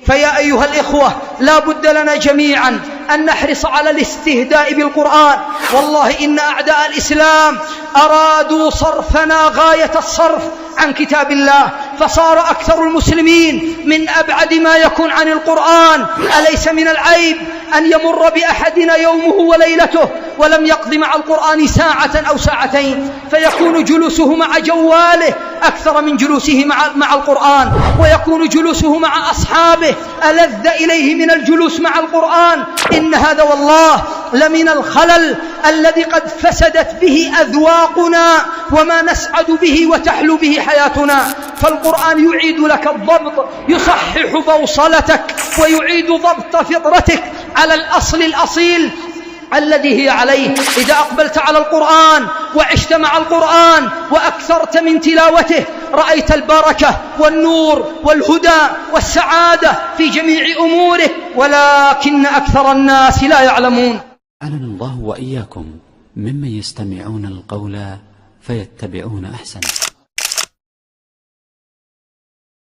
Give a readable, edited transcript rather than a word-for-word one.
فيا أيها الإخوة، لا بد لنا جميعا أن نحرص على الاستهداء بالقرآن. والله إن أعداء الإسلام أرادوا صرفنا غاية الصرف عن كتاب الله، فصار أكثر المسلمين من أبعد ما يكون عن القرآن. أليس من العيب أن يمر بأحدنا يومه وليلته ولم يقض مع القرآن ساعة أو ساعتين، فيكون جلوسه مع جواله أكثر من جلوسه مع القرآن، ويكون جلوسه مع أصحابه ألذ إليه من الجلوس مع القرآن. إن هذا والله لمن الخلل الذي قد فسدت به أذواقنا وما نسعد به وتحلو به حياتنا. فالقرآن يعيد لك الضبط، يصحح بوصلتك ويعيد ضبط فطرتك على الأصل الأصيل الذي هي عليه. إذا أقبلت على القرآن وعشت مع القرآن وأكثرت من تلاوته رأيت البركة والنور والهدى والسعادة في جميع أموره، ولكن أكثر الناس لا يعلمون. أعلن الله وإياكم ممن يستمعون القول فيتبعون أحسنه.